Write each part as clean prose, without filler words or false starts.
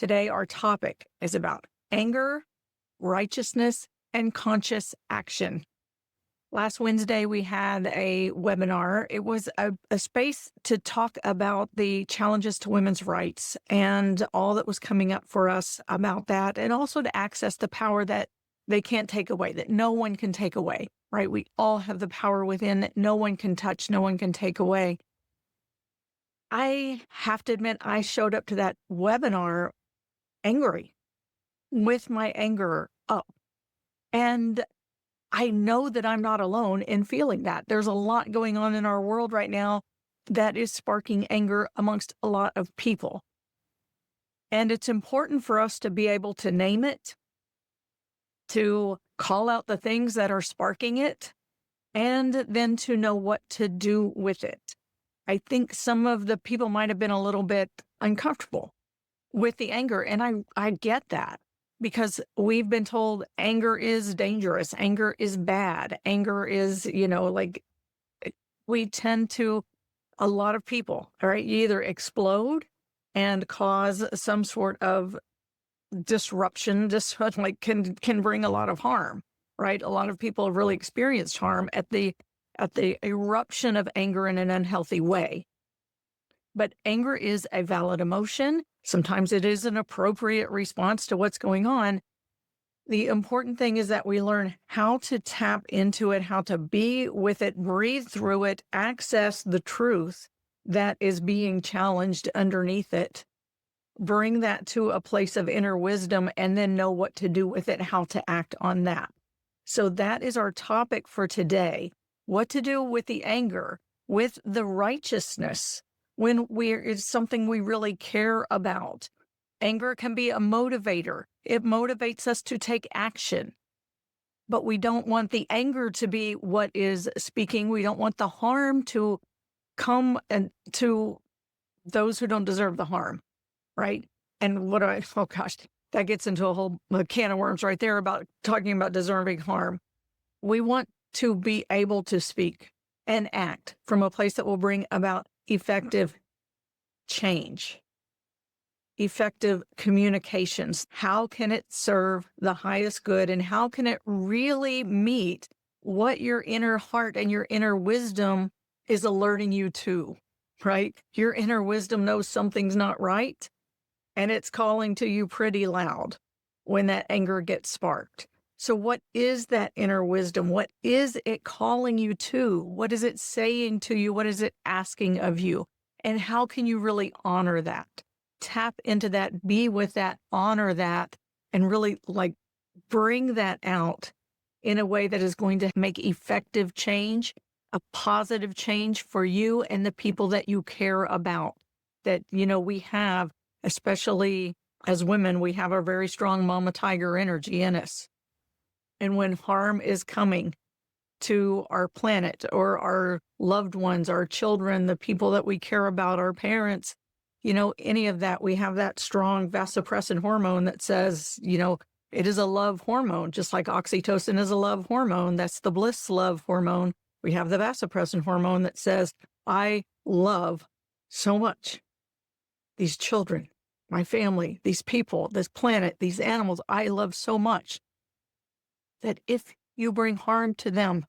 Today, our topic is about anger, righteousness, and conscious action. Last Wednesday, we had a webinar. It was a space to talk about the challenges to women's rights and all that was coming up for us about that, and also to access the power that they can't take away, that no one can take away, right? We all have the power within that no one can touch, no one can take away. I have to admit, I showed up to that webinar angry, with my anger up. And I know that I'm not alone in feeling that. There's a lot going on in our world right now that is sparking anger amongst a lot of people. And it's important for us to be able to name it, to call out the things that are sparking it, and then to know what to do with it. I think some of the people might have been a little bit uncomfortable with the anger. And I get that, because we've been told anger is dangerous. Anger is bad. Anger is, we tend to, a lot of people, all right, you either explode and cause some sort of disruption, just like can bring a lot of harm, right? A lot of people have really experienced harm at the eruption of anger in an unhealthy way. But anger is a valid emotion. Sometimes it is an appropriate response to what's going on. The important thing is that we learn how to tap into it, how to be with it, breathe through it, access the truth that is being challenged underneath it, bring that to a place of inner wisdom, and then know what to do with it, how to act on that. So that is our topic for today. What to do with the anger, with the righteousness, when it's something we really care about. Anger can be a motivator. It motivates us to take action. But we don't want the anger to be what is speaking. We don't want the harm to come and to those who don't deserve the harm, right? And oh gosh, that gets into a can of worms right there about talking about deserving harm. We want to be able to speak and act from a place that will bring about effective change, effective communications. How can it serve the highest good, and how can it really meet what your inner heart and your inner wisdom is alerting you to, right? Your inner wisdom knows something's not right, and it's calling to you pretty loud when that anger gets sparked. So what is that inner wisdom? What is it calling you to? What is it saying to you? What is it asking of you? And how can you really honor that? Tap into that, be with that, honor that, and really bring that out in a way that is going to make effective change, a positive change for you and the people that you care about. That, we have, especially as women, we have a very strong mama tiger energy in us. And when harm is coming to our planet or our loved ones, our children, the people that we care about, our parents, any of that, we have that strong vasopressin hormone that says, it is a love hormone, just like oxytocin is a love hormone. That's the bliss love hormone. We have the vasopressin hormone that says, I love so much these children, my family, these people, this planet, these animals. I love so much that if you bring harm to them,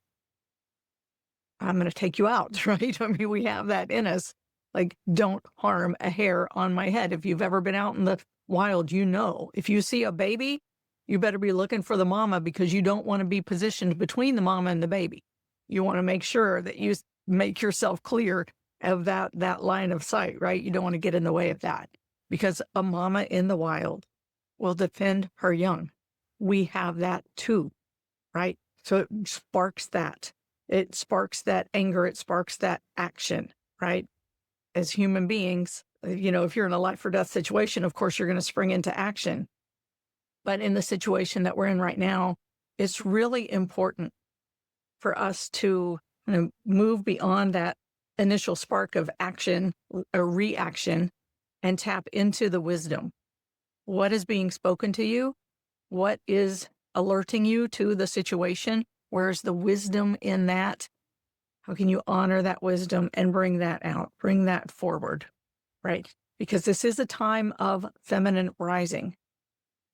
I'm going to take you out, right? I mean, we have that in us. Like, don't harm a hair on my head. If you've ever been out in the wild, if you see a baby, you better be looking for the mama, because you don't want to be positioned between the mama and the baby. You want to make sure that you make yourself clear of that line of sight, right? You don't want to get in the way of that, because a mama in the wild will defend her young. We have that too, right? So it sparks that. It sparks that anger. It sparks that action, right? As human beings, if you're in a life or death situation, of course, you're going to spring into action. But in the situation that we're in right now, it's really important for us to move beyond that initial spark of action or reaction and tap into the wisdom. What is being spoken to you? What is alerting you to the situation? Where's the wisdom in that? How can you honor that wisdom and bring that out, bring that forward, right? because this is a time of feminine rising.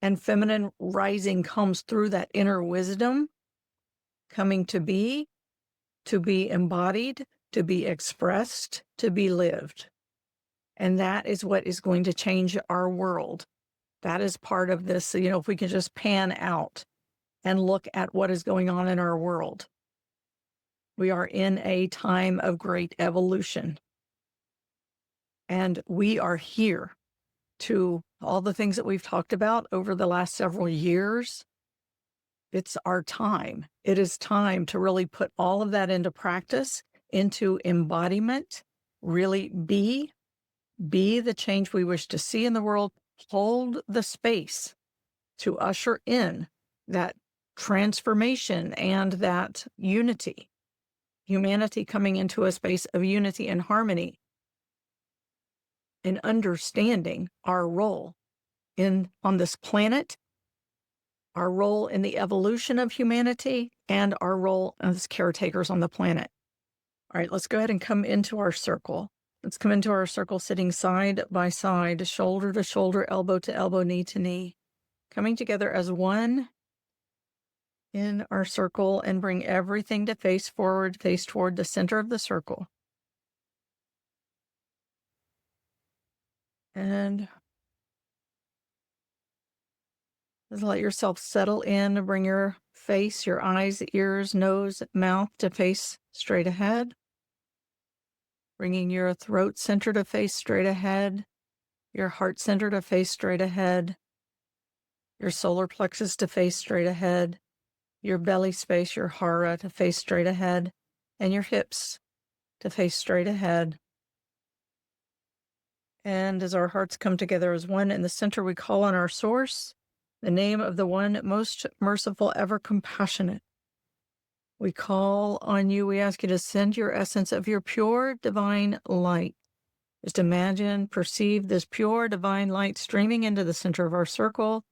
And feminine rising comes through that inner wisdom coming to be embodied, to be expressed, to be lived. And that is what is going to change our world. That is part of this, if we can just pan out and look at what is going on in our world. We are in a time of great evolution. And we are here to all the things that we've talked about over the last several years. It's our time. It is time to really put all of that into practice, into embodiment, really be the change we wish to see in the world, hold the space to usher in that transformation and that unity, humanity coming into a space of unity and harmony, and understanding our role on this planet, our role in the evolution of humanity, and our role as caretakers on the planet. All right, let's go ahead and come into our circle. Let's come into our circle sitting side by side, shoulder to shoulder, elbow to elbow, knee to knee, coming together as one in our circle, and bring everything to face forward, face toward the center of the circle. And just let yourself settle in, bring your face, your eyes, ears, nose, mouth to face straight ahead. Bringing your throat center to face straight ahead, your heart center to face straight ahead, your solar plexus to face straight ahead, your belly space, your hara to face straight ahead, and your hips to face straight ahead. And as our hearts come together as one in the center, we call on our source, the name of the one most merciful, ever compassionate. We call on you. We ask you to send your essence of your pure divine light. Just imagine, perceive this pure divine light streaming into the center of our circle.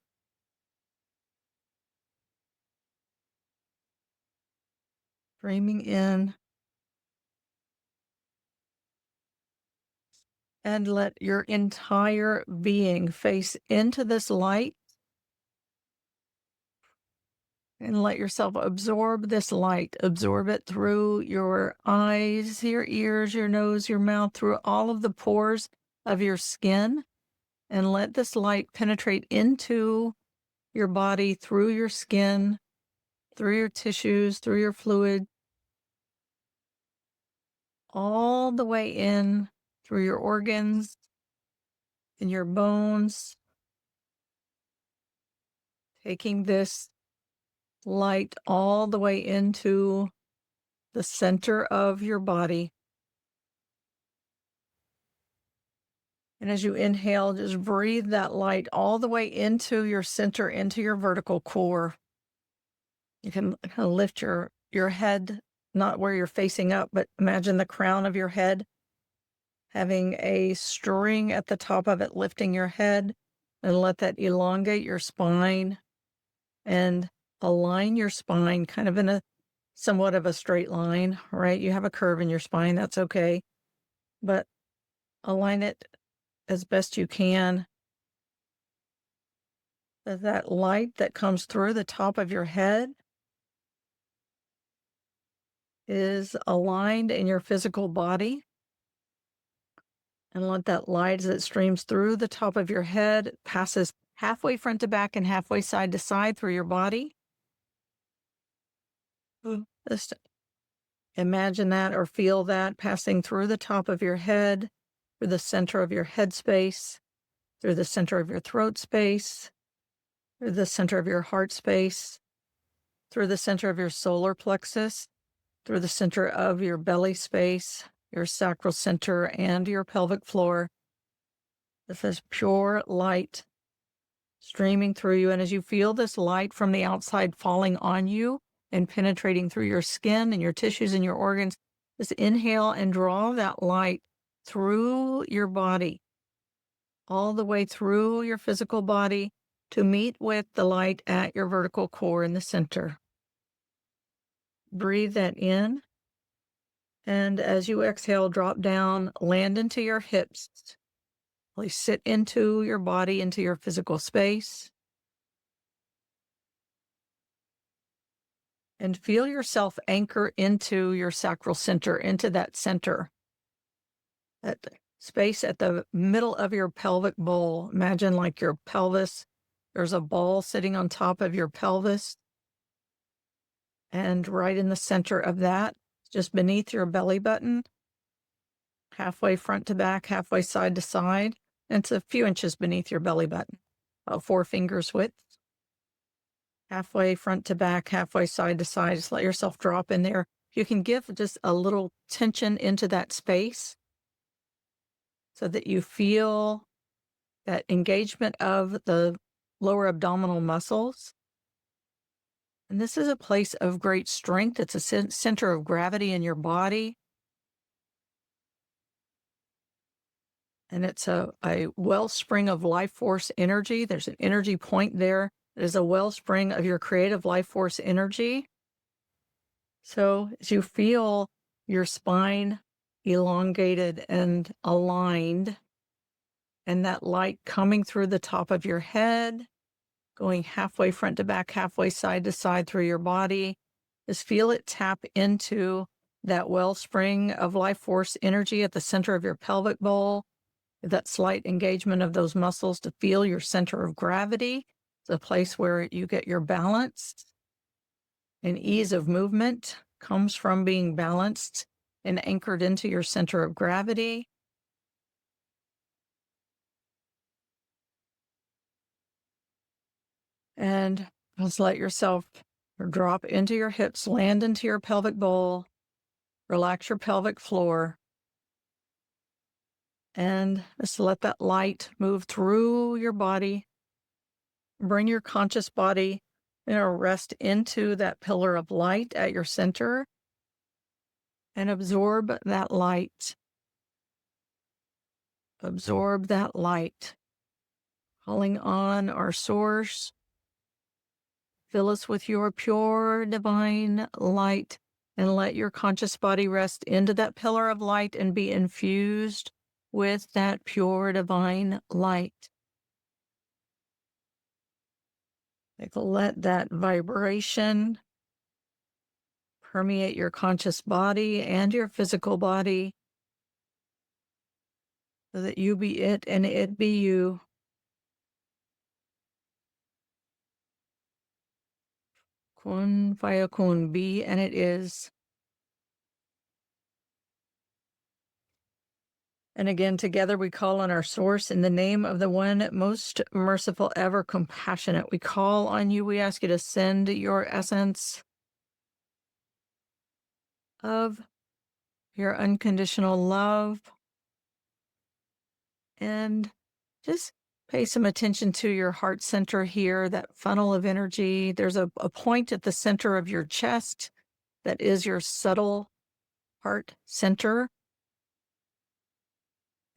Streaming in. And let your entire being face into this light. And let yourself absorb this light. Absorb it through your eyes, your ears, your nose, your mouth, through all of the pores of your skin. And let this light penetrate into your body, through your skin, through your tissues, through your fluid, all the way in through your organs and your bones. Taking this light all the way into the center of your body. And as you inhale, just breathe that light all the way into your center, into your vertical core. You can kind of lift your head, not where you're facing up, but imagine the crown of your head having a string at the top of it, lifting your head, and let that elongate your spine and align your spine kind of in a somewhat of a straight line, right? You have a curve in your spine, that's okay. But align it as best you can. That light that comes through the top of your head is aligned in your physical body. And let that light as it streams through the top of your head, passes halfway front to back and halfway side to side through your body. Just imagine that or feel that passing through the top of your head, through the center of your head space, through the center of your throat space, through the center of your heart space, through the center of your solar plexus, through the center of your belly space, your sacral center, and your pelvic floor. This is pure light streaming through you. And as you feel this light from the outside falling on you and penetrating through your skin and your tissues and your organs, just inhale and draw that light through your body, all the way through your physical body to meet with the light at your vertical core in the center. Breathe that in. And as you exhale, drop down, land into your hips. Please sit into your body, into your physical space, and feel yourself anchor into your sacral center, into that center, that space at the middle of your pelvic bowl. Imagine like your pelvis, there's a ball sitting on top of your pelvis, and right in the center of that, just beneath your belly button, halfway front to back, halfway side to side. And it's a few inches beneath your belly button, about 4 fingers width. Halfway front to back, halfway side to side. Just let yourself drop in there. You can give just a little tension into that space so that you feel that engagement of the lower abdominal muscles. And this is a place of great strength. It's a center of gravity in your body. And it's a wellspring of life force energy. There's an energy point there. It is a wellspring of your creative life force energy. So as you feel your spine elongated and aligned, and that light coming through the top of your head, going halfway front to back, halfway side to side through your body, just feel it tap into that wellspring of life force energy at the center of your pelvic bowl, that slight engagement of those muscles to feel your center of gravity. It's a place where you get your balance. And ease of movement comes from being balanced and anchored into your center of gravity. And just let yourself drop into your hips, land into your pelvic bowl, relax your pelvic floor, and just let that light move through your body. Bring your conscious body, rest into that pillar of light at your center and absorb that light. Absorb that light. Calling on our source. Fill us with your pure divine light and let your conscious body rest into that pillar of light and be infused with that pure divine light. Let that vibration permeate your conscious body and your physical body so that you be it and it be you. Kun fayakun, be and it is. And again, together we call on our source in the name of the one most merciful, ever compassionate. We call on you. We ask you to send your essence of your unconditional love and just pay some attention to your heart center here, that funnel of energy. There's a point at the center of your chest that is your subtle heart center.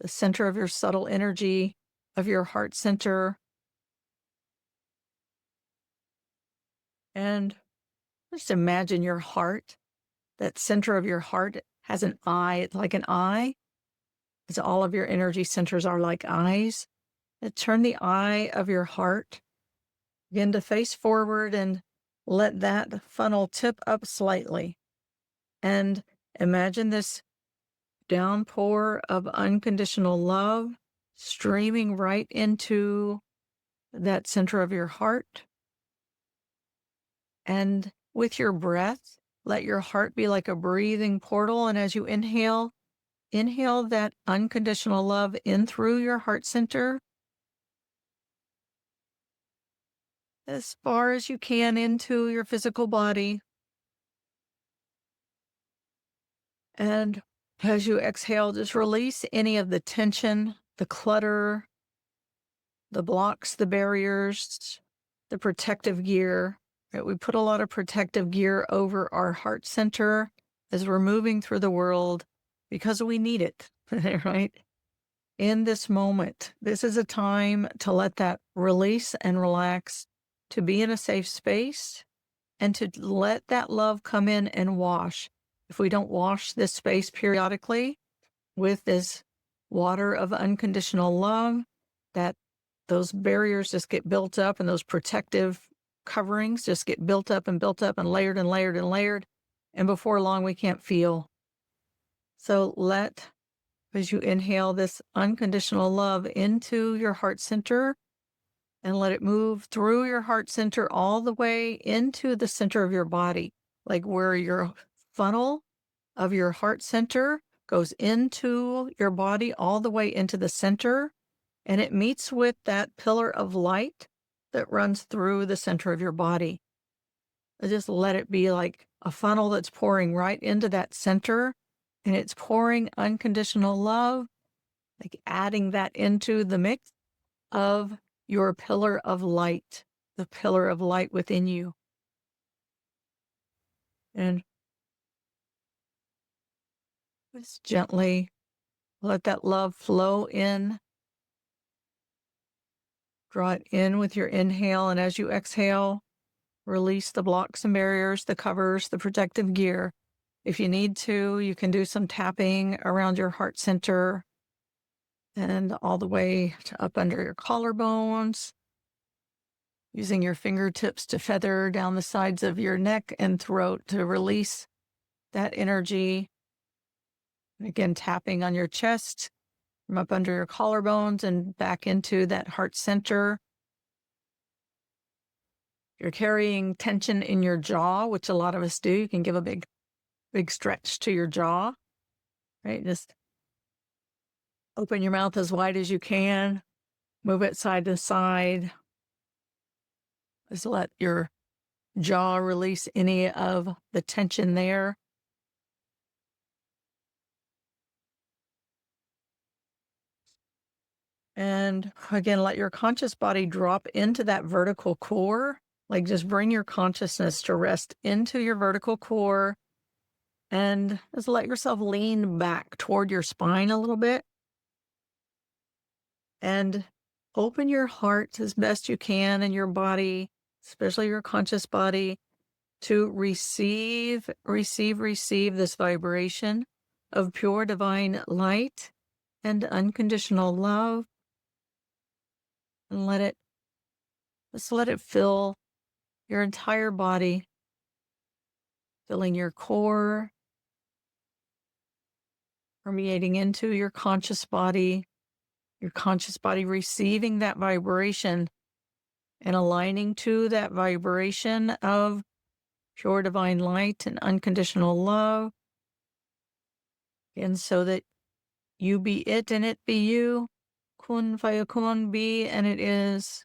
The center of your subtle energy of your heart center. And just imagine your heart, that center of your heart has an eye. It's like an eye. As all of your energy centers are like eyes. And turn the eye of your heart, begin to face forward and let that funnel tip up slightly. And imagine this downpour of unconditional love streaming right into that center of your heart. And with your breath, let your heart be like a breathing portal. And as you inhale, inhale that unconditional love in through your heart center as far as you can into your physical body. And as you exhale, just release any of the tension, the clutter, the blocks, the barriers, the protective gear. Right? We put a lot of protective gear over our heart center as we're moving through the world because we need it, right? In this moment, this is a time to let that release and relax, to be in a safe space, and to let that love come in and wash. If we don't wash this space periodically with this water of unconditional love, that those barriers just get built up and those protective coverings just get built up and layered and layered and layered. And before long, we can't feel. So as you inhale this unconditional love into your heart center and let it move through your heart center all the way into the center of your body, like where your funnel of your heart center goes into your body all the way into the center, and it meets with that pillar of light that runs through the center of your body. Just let it be like a funnel that's pouring right into that center, and it's pouring unconditional love, like adding that into the mix of your pillar of light, the pillar of light within you. And just gently let that love flow in. Draw it in with your inhale, and as you exhale, release the blocks and barriers, the covers, the protective gear. If you need to, you can do some tapping around your heart center and all the way to up under your collarbones, using your fingertips to feather down the sides of your neck and throat to release that energy. And again, tapping on your chest from up under your collarbones and back into that heart center. You're carrying tension in your jaw, which a lot of us do. You can give a big stretch to your jaw, right? Just open your mouth as wide as you can, move it side to side. Just let your jaw release any of the tension there. And again, let your conscious body drop into that vertical core. Like just bring your consciousness to rest into your vertical core and just let yourself lean back toward your spine a little bit and open your heart as best you can and your body, especially your conscious body, to receive this vibration of pure divine light and unconditional love. And just let it fill your entire body, filling your core, permeating into your conscious body receiving that vibration and aligning to that vibration of pure divine light and unconditional love. And so that you be it and it be you, kun fayakun, be and it is.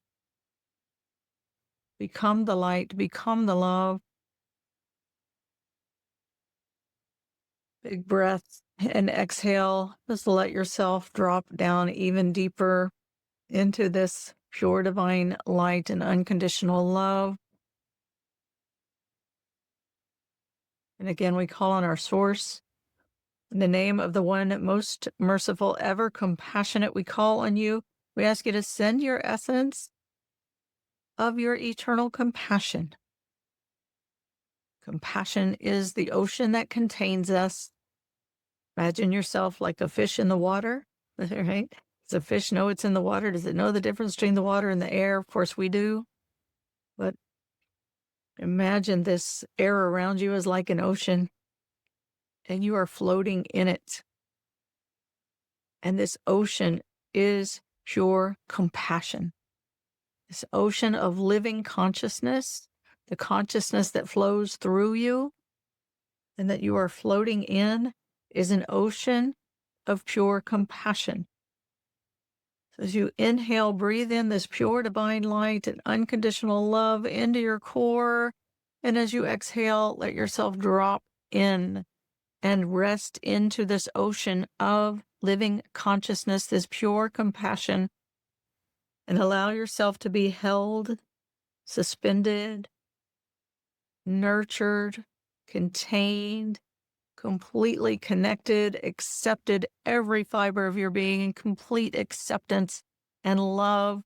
Become the light, become the love. Big breath and exhale. Just let yourself drop down even deeper into this pure divine light and unconditional love. And again, we call on our source. In the name of the one most merciful, ever compassionate, we call on you. We ask you to send your essence of your eternal compassion. Compassion is the ocean that contains us. Imagine yourself like a fish in the water, right? Does a fish know it's in the water? Does it know the difference between the water and the air? Of course we do. But imagine this air around you is like an ocean, and you are floating in it. And this ocean is pure compassion. This ocean of living consciousness, the consciousness that flows through you and that you are floating in, is an ocean of pure compassion. So as you inhale, breathe in this pure divine light and unconditional love into your core. And as you exhale, let yourself drop in and rest into this ocean of living consciousness, this pure compassion, and allow yourself to be held, suspended, nurtured, contained, completely connected, accepted, every fiber of your being in complete acceptance and love.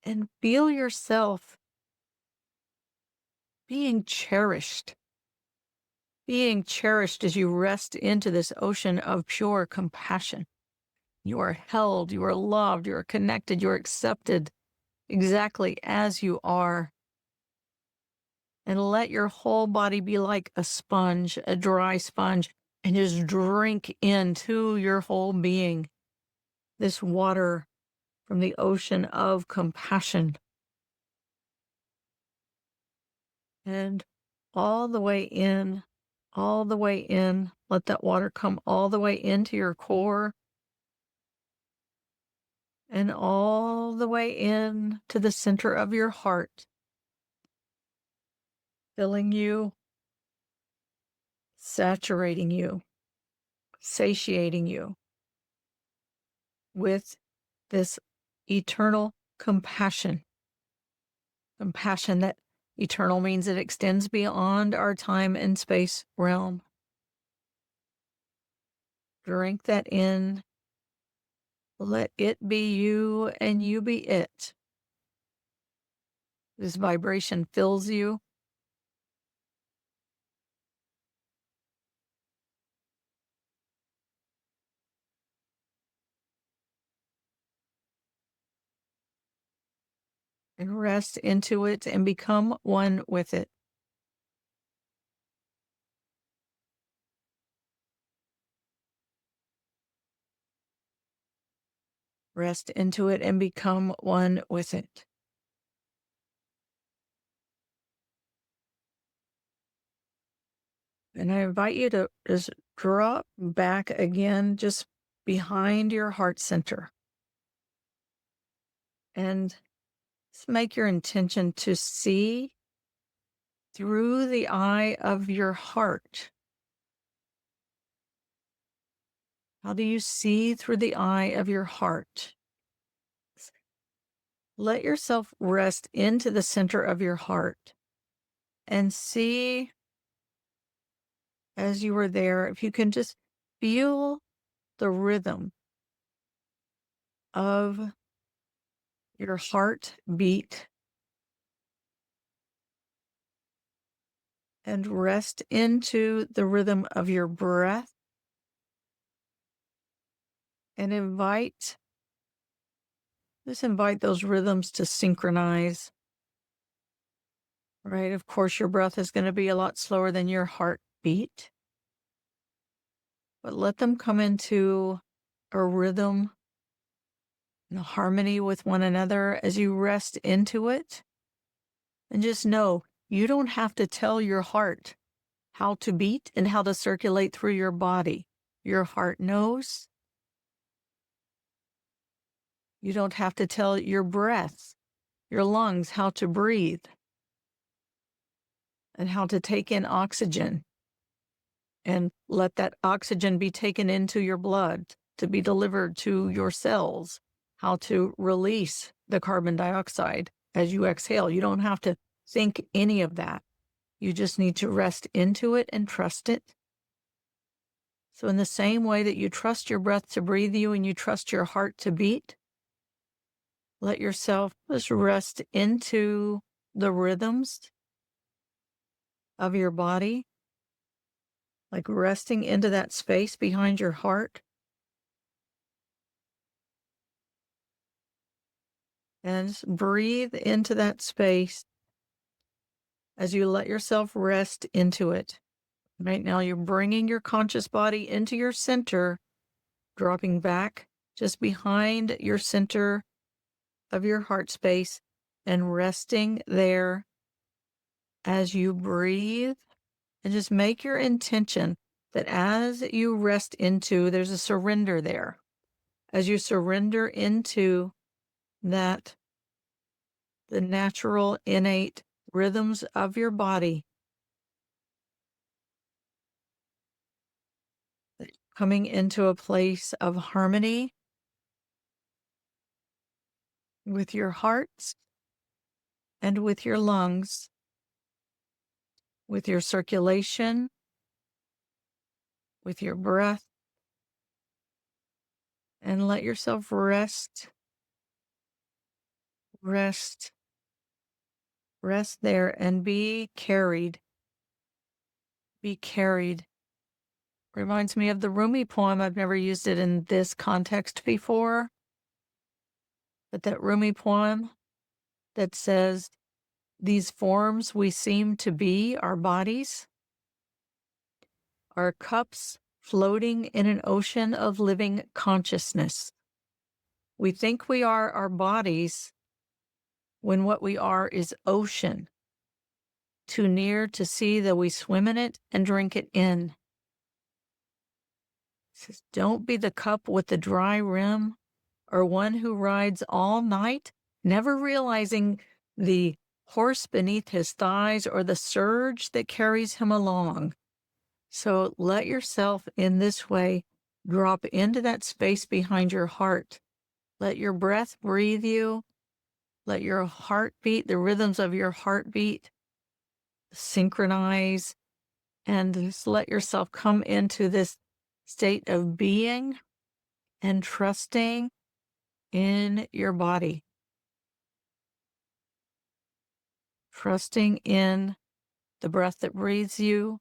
And feel yourself being cherished as you rest into this ocean of pure compassion. You are held, you are loved, you are connected, you're accepted exactly as you are. And let your whole body be like a sponge, a dry sponge, and just drink into your whole being this water from the ocean of compassion. And all the way in, all the way in, let that water come all the way into your core and all the way in to the center of your heart, filling you, saturating you, satiating you with this eternal compassion. Compassion that eternal means it extends beyond our time and space realm. Drink that in. Let it be you and you be it. This vibration fills you. And rest into it and become one with it. Rest into it and become one with it. And I invite you to just drop back again, just behind your heart center. And just make your intention to see through the eye of your heart. How do you see through the eye of your heart? Let yourself rest into the center of your heart and see as you are there, if you can just feel the rhythm of your heart beat and rest into the rhythm of your breath and invite those rhythms to synchronize, right? Of course, your breath is going to be a lot slower than your heartbeat, but let them come into a rhythm and a harmony with one another as you rest into it. And just know you don't have to tell your heart how to beat and how to circulate through your body. Your heart knows. You don't have to tell your breath, your lungs how to breathe and how to take in oxygen and let that oxygen be taken into your blood to be delivered to your cells, how to release the carbon dioxide as you exhale. You don't have to think any of that. You just need to rest into it and trust it. So in the same way that you trust your breath to breathe you and you trust your heart to beat, let yourself just rest into the rhythms of your body, like resting into that space behind your heart. And just breathe into that space as you let yourself rest into it. Right now, you're bringing your conscious body into your center, dropping back just behind your center of your heart space and resting there as you breathe. And just make your intention that as you rest into, there's a surrender there. As you surrender into that, the natural, innate rhythms of your body, coming into a place of harmony with your heart and with your lungs, with your circulation, with your breath, and let yourself rest, rest, rest be carried Reminds me of the Rumi poem. I've never used it in this context before, but that Rumi poem that says, these forms we seem to be our bodies, are cups floating in an ocean of living consciousness. We think we are our bodies when what we are is ocean, too near to see that we swim in it and drink it in. It says, don't be the cup with the dry rim, or one who rides all night, never realizing the horse beneath his thighs or the surge that carries him along. So let yourself in this way drop into that space behind your heart. Let your breath breathe you. Let your heartbeat, the rhythms of your heartbeat, synchronize, and just let yourself come into this state of being and trusting in your body, trusting in the breath that breathes you,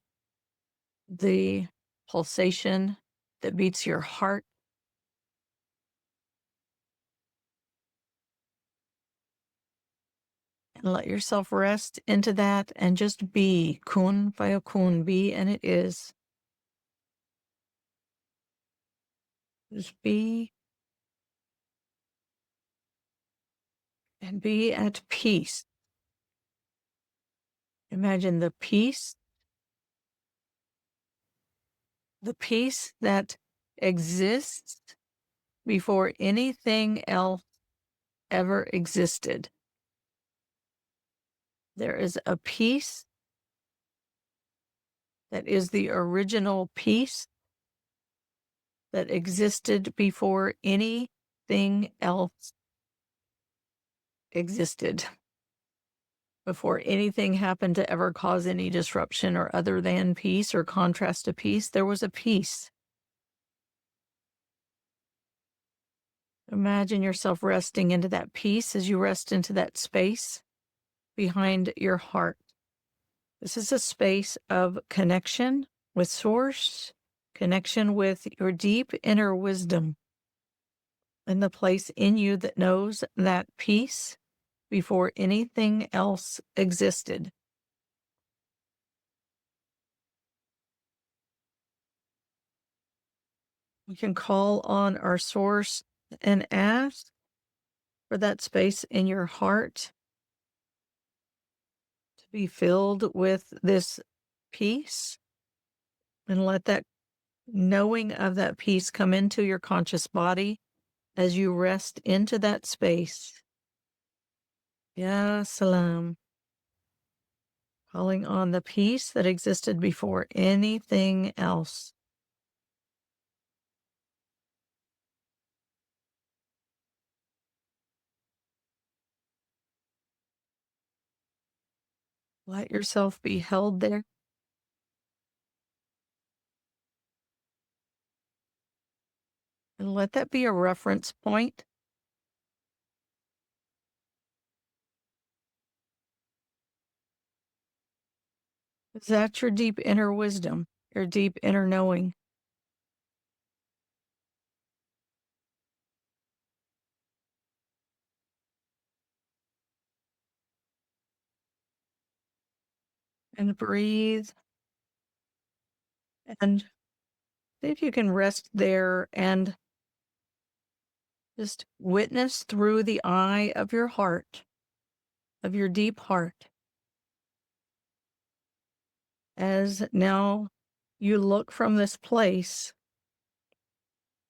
the pulsation that beats your heart. And let yourself rest into that and just be. Kun fayakun, be, and it is. Just be and be at peace. Imagine the peace that exists before anything else ever existed. There is a peace that is the original peace that existed before anything else existed, before anything happened to ever cause any disruption or other than peace or contrast to peace. There was a peace. Imagine yourself resting into that peace as you rest into that space behind your heart. This is a space of connection with Source, connection with your deep inner wisdom, and the place in you that knows that peace before anything else existed. We can call on our Source and ask for that space in your heart to be filled with this peace, and let that knowing of that peace come into your conscious body as you rest into that space. Ya Salam. Calling on the peace that existed before anything else. Let yourself be held there. And let that be a reference point. Is that your deep inner wisdom, your deep inner knowing? And breathe. And see if you can rest there and just witness through the eye of your heart, of your deep heart, as now you look from this place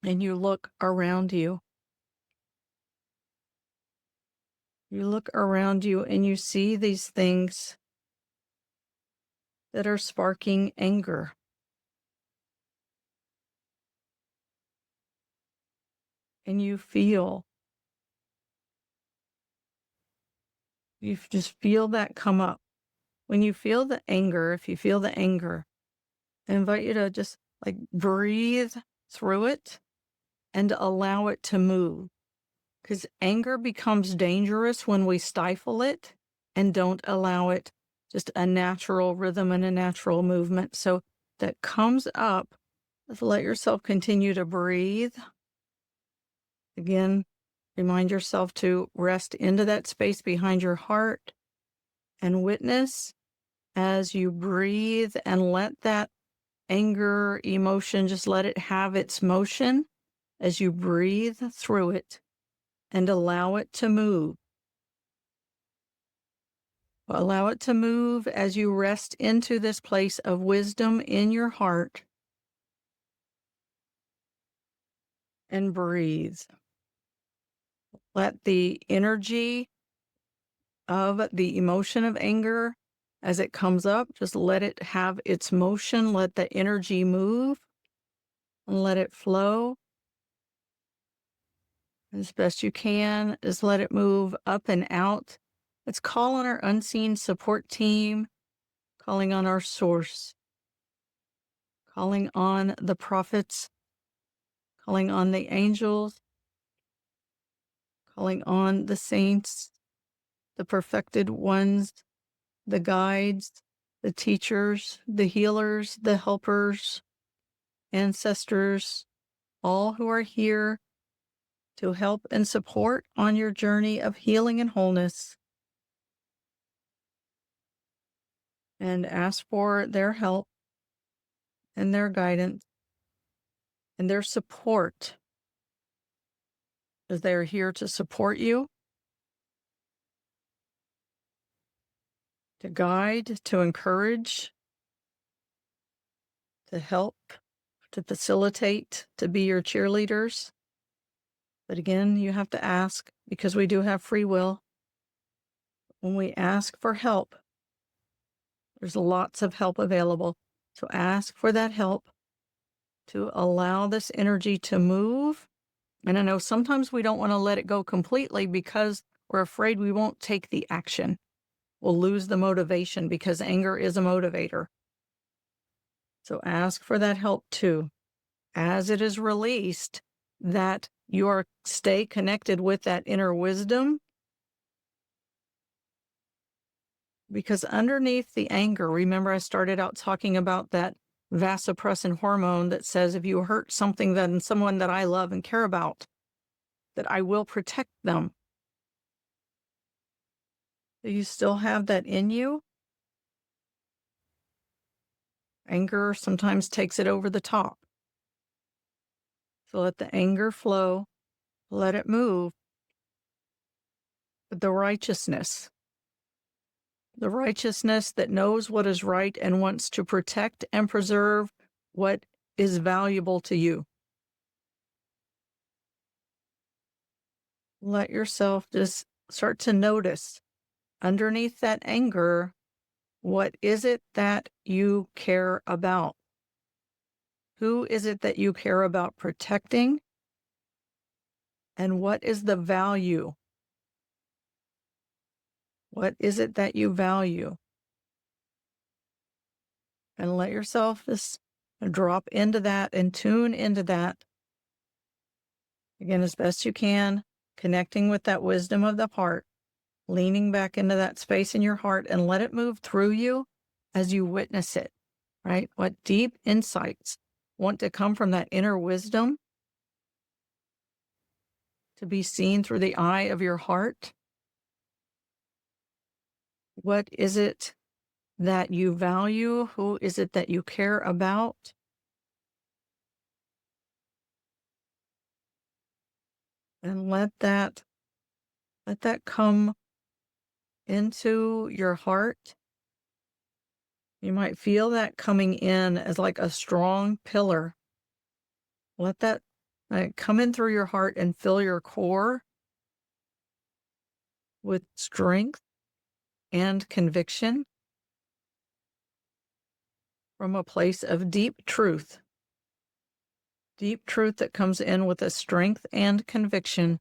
and you look around you. You look around you and you see these things that are sparking anger. And you just feel that come up. When you feel the anger, if you feel the anger, I invite you to just like breathe through it and allow it to move. Because anger becomes dangerous when we stifle it and don't allow it just a natural rhythm and a natural movement. So that comes up, Just let yourself continue to breathe. Again, remind yourself to rest into that space behind your heart and witness as you breathe and let that anger emotion, just let it have its motion as you breathe through it and allow it to move. Allow it to move as you rest into this place of wisdom in your heart and breathe. Let the energy of the emotion of anger as it comes up, just let it have its motion, let the energy move and let it flow as best you can. Just let it move up and out. Let's call on our unseen support team, calling on our source, calling on the prophets, calling on the angels, calling on the saints, the perfected ones, the guides, the teachers, the healers, the helpers, ancestors, all who are here to help and support on your journey of healing and wholeness. And ask for their help and their guidance and their support as they are here to support you, to guide, to encourage, to help, to facilitate, to be your cheerleaders. But again, you have to ask because we do have free will. When we ask for help, there's lots of help available. So ask for that help to allow this energy to move. And I know sometimes we don't want to let it go completely because we're afraid we won't take the action. We'll lose the motivation because anger is a motivator. So ask for that help too. As it is released, that you stay connected with that inner wisdom. Because underneath the anger, remember I started out talking about that vasopressin hormone that says if you hurt something then someone that I love and care about, that I will protect them. Do you still have that in you? Anger sometimes takes it over the top. So let the anger flow, let it move. But the righteousness that knows what is right and wants to protect and preserve what is valuable to you. Let yourself just start to notice underneath that anger, what is it that you care about? Who is it that you care about protecting? And what is the value? What is it that you value? And let yourself just drop into that and tune into that. Again, as best you can, connecting with that wisdom of the heart, leaning back into that space in your heart and let it move through you as you witness it, right? What deep insights want to come from that inner wisdom to be seen through the eye of your heart? What is it that you value? Who is it that you care about? And let that come into your heart. You might feel that coming in as like a strong pillar. Let that come in through your heart and fill your core with strength and conviction from a place of deep truth that comes in with a strength and conviction.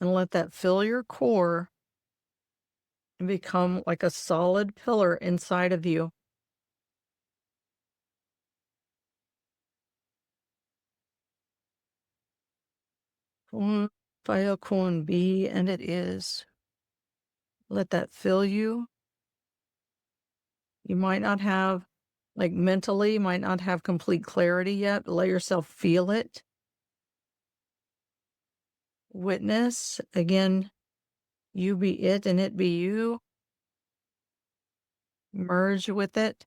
And let that fill your core and become like a solid pillar inside of you. Kun fayakun, be and it is. Let that fill you. You might not have Like mentally, might not have complete clarity yet, but let yourself feel it. Witness, again, you be it and it be you. Merge with it.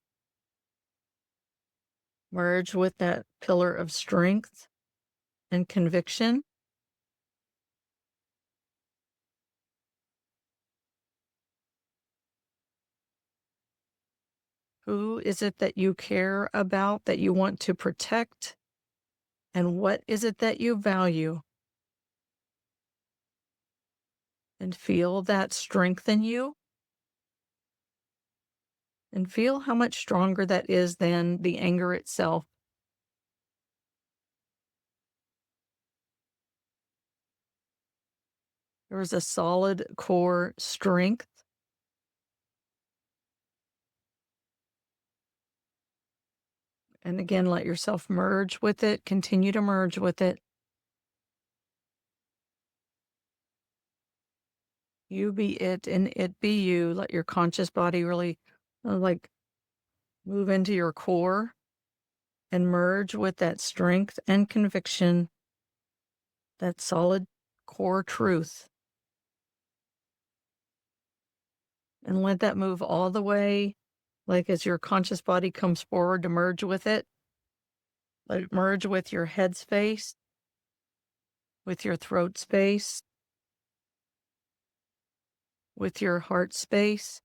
Merge with that pillar of strength and conviction. Who is it that you care about, that you want to protect? And what is it that you value? And feel that strength in you. And feel how much stronger that is than the anger itself. There is a solid core strength. And again, let yourself merge with it, continue to merge with it. You be it and it be you. Let your conscious body really like move into your core and merge with that strength and conviction, that solid core truth. And let that move all the way, like as your conscious body comes forward to merge with it, let it merge with your head space, with your throat space, with your heart space,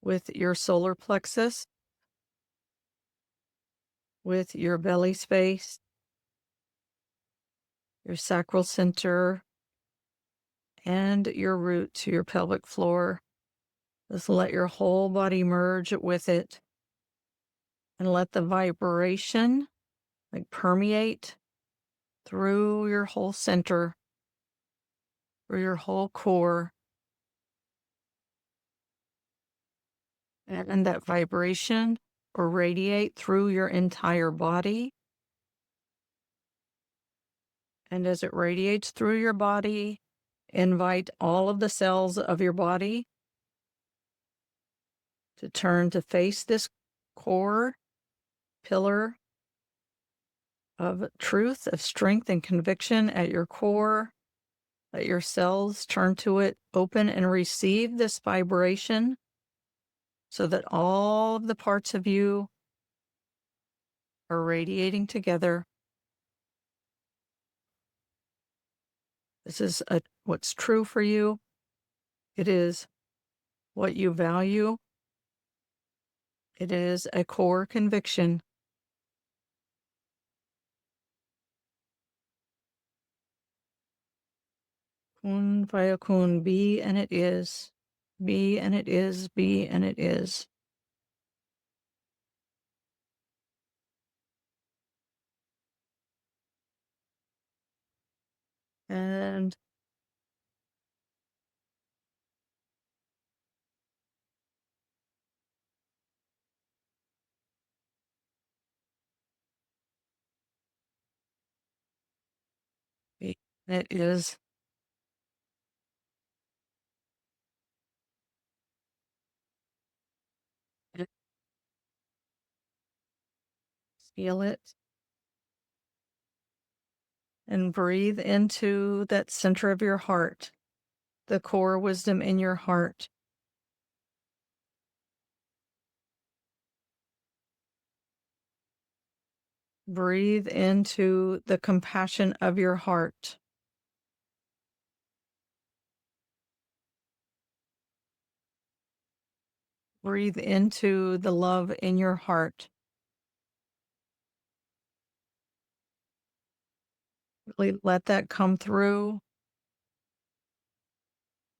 with your solar plexus, with your belly space, your sacral center, and your root to your pelvic floor. Just let your whole body merge with it and let the vibration like permeate through your whole center, through your whole core. And that vibration will radiate through your entire body. And as it radiates through your body, invite all of the cells of your body to turn to face this core pillar of truth, of strength and conviction at your core. Let your cells turn to it, open and receive this vibration so that all of the parts of you are radiating together. This is what's true for you. It is what you value. It is a core conviction. Kun fayakun, be and it is. Be and it is, be and it is. And be and it is. Feel it and breathe into that center of your heart, the core wisdom in your heart. Breathe into the compassion of your heart. Breathe into the love in your heart. Really let that come through.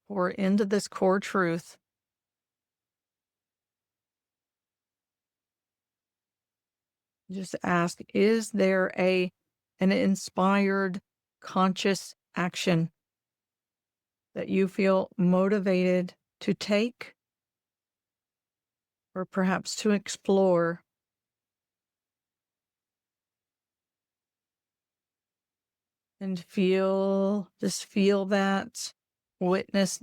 Pour into this core truth. Just ask, is there an inspired conscious action that you feel motivated to take or perhaps to explore? And just feel that, witness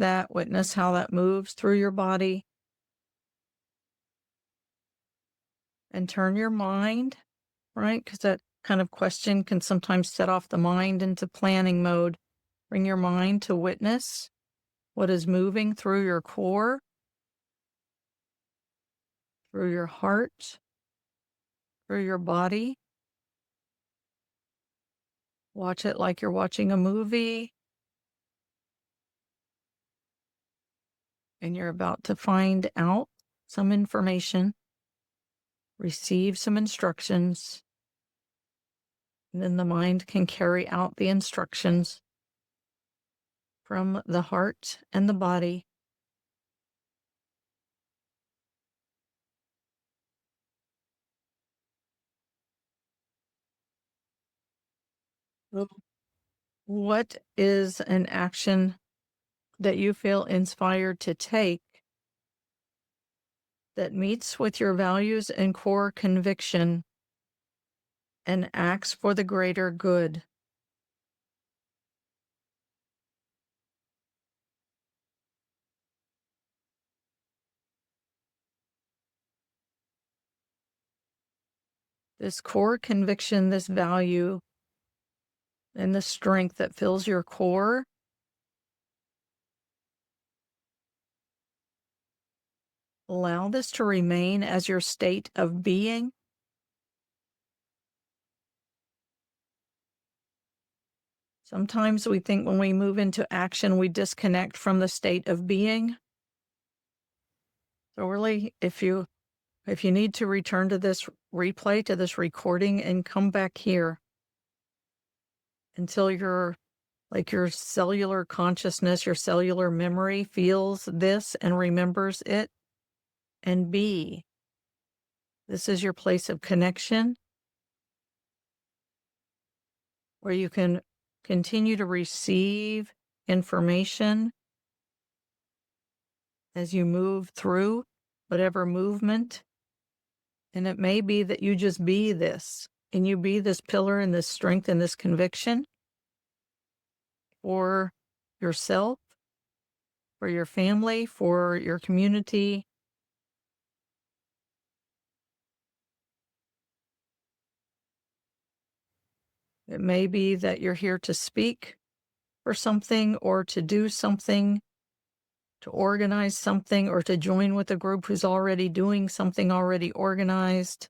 how that moves through your body. and turn your mind, right? Because that kind of question can sometimes set off the mind into planning mode. Bring your mind to witness what is moving through your core, through your heart, through your body. Watch it like you're watching a movie and you're about to find out some information, receive some instructions, and then the mind can carry out the instructions from the heart and the body. Well, what is an action that you feel inspired to take that meets with your values and core conviction and acts for the greater good? This core conviction, this value, and the strength that fills your core, allow this to remain as your state of being. Sometimes we think when we move into action, we disconnect from the state of being. So really, if you need to return to this replay, to this recording, and come back here until your cellular consciousness, your cellular memory feels this and remembers it. And B, this is your place of connection where you can continue to receive information as you move through whatever movement. And it may be that you just be this, and you be this pillar and this strength and this conviction for yourself, for your family, for your community. It may be that you're here to speak for something or to do something, to organize something, or to join with a group who's already doing something already organized.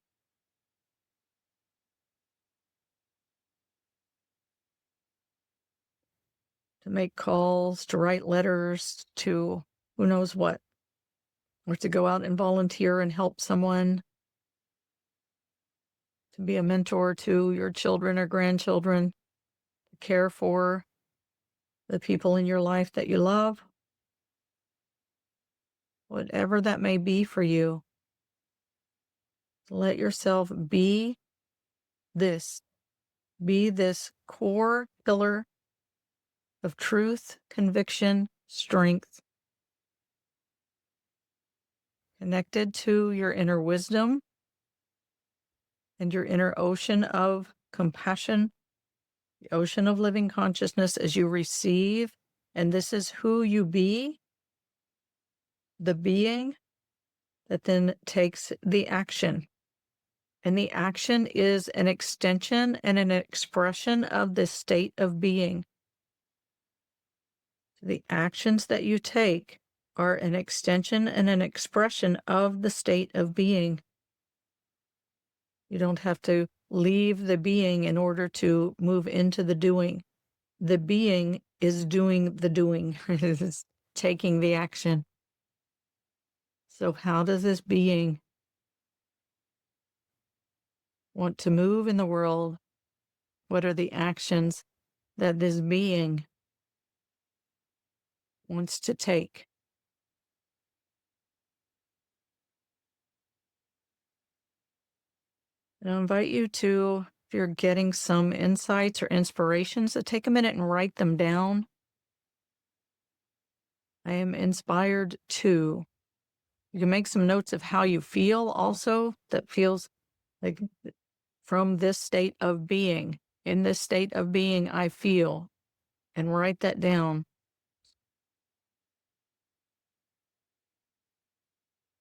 To make calls, to write letters, to who knows what, or to go out and volunteer and help someone, to be a mentor to your children or grandchildren, to care for the people in your life that you love, whatever that may be for you. Let yourself this, be this core pillar of truth, conviction, strength, connected to your inner wisdom and your inner ocean of compassion, the ocean of living consciousness as you receive. And this is who you be, the being that then takes the action. And the action is an extension and an expression of this state of being. The actions that you take are an extension and an expression of the state of being. You don't have to leave the being in order to move into the doing. The being is doing the doing, is taking the action. So how does this being want to move in the world? What are the actions that this being wants to take? And I invite you to, if you're getting some insights or inspirations, to take a minute and write them down. I am inspired to. You can make some notes of how you feel also, that feels like from this state of being. In this state of being, I feel, and write that down.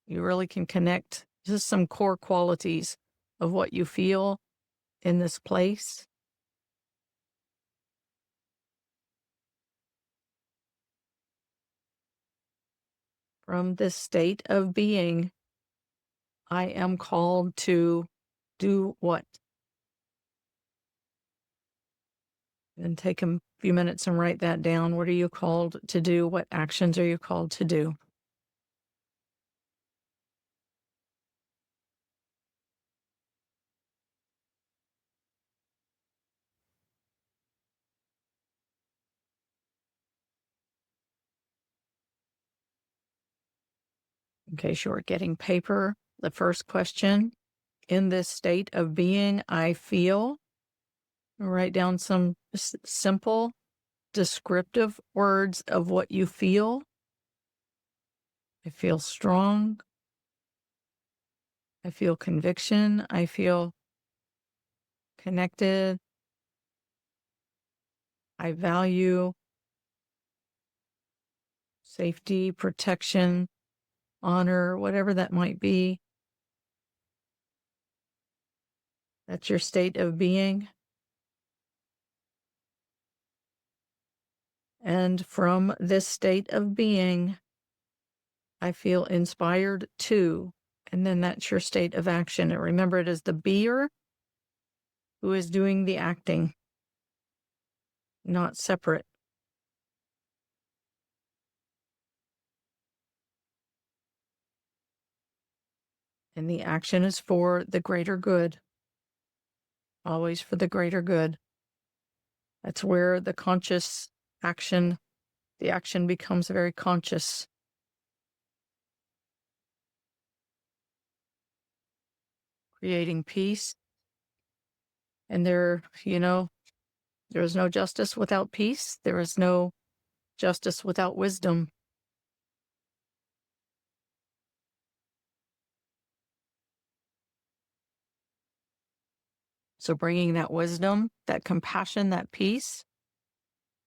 You really can connect Just some core qualities of what you feel in this place. From this state of being, I am called to do what? And take a few minutes and write that down. What are you called to do? What actions are you called to do? In case you're getting paper, the first question, in this state of being, I feel. Write down some simple descriptive words of what you feel. I feel strong. I feel conviction. I feel connected. I value safety, protection, honor, whatever that might be. That's your state of being. And from this state of being, I feel inspired to, and then that's your state of action. And remember, it is the beer who is doing the acting, not separate. And the action is for the greater good, always for the greater good. That's where the conscious action, the action becomes very conscious. Creating peace. And there is no justice without peace. There is no justice without wisdom. So bringing that wisdom, that compassion, that peace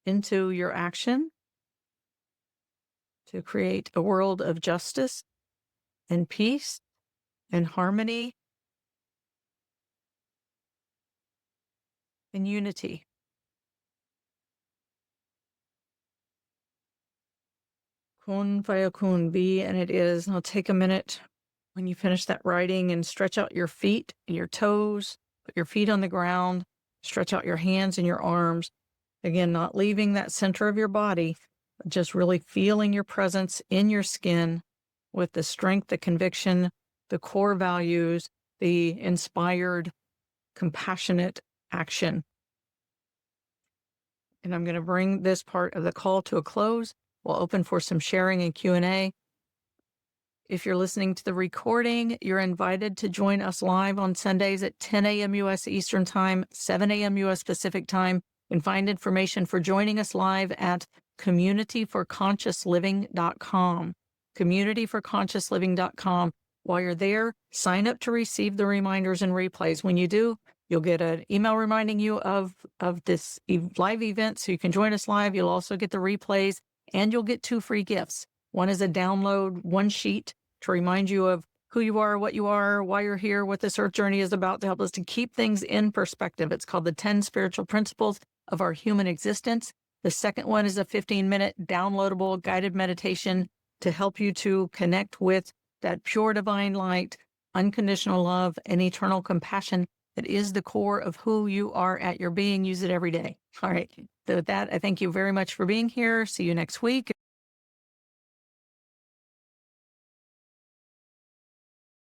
into your action to create a world of justice and peace and harmony and unity. Kun fayakun, be and it is. Now take a minute when you finish that writing and stretch out your feet and your toes, put your feet on the ground, stretch out your hands and your arms. Again, not leaving that center of your body, but just really feeling your presence in your skin with the strength, the conviction, the core values, the inspired, compassionate action. And I'm going to bring this part of the call to a close. We'll open for some sharing and Q&A. If you're listening to the recording, you're invited to join us live on Sundays at 10 a.m. U.S. Eastern Time, 7 a.m. U.S. Pacific Time. You can find information for joining us live at communityforconsciousliving.com. communityforconsciousliving.com. While you're there, sign up to receive the reminders and replays. When you do, you'll get an email reminding you of this live event, so you can join us live. You'll also get the replays, and you'll get 2 free gifts. One is a download one sheet to remind you of who you are, what you are, why you're here, what this earth journey is about, to help us to keep things in perspective. It's called the 10 Spiritual Principles of Our Human Existence. The second one is a 15-minute downloadable guided meditation to help you to connect with that pure divine light, unconditional love, and eternal compassion that is the core of who you are at your being. Use it every day. All right. So with that, I thank you very much for being here. See you next week.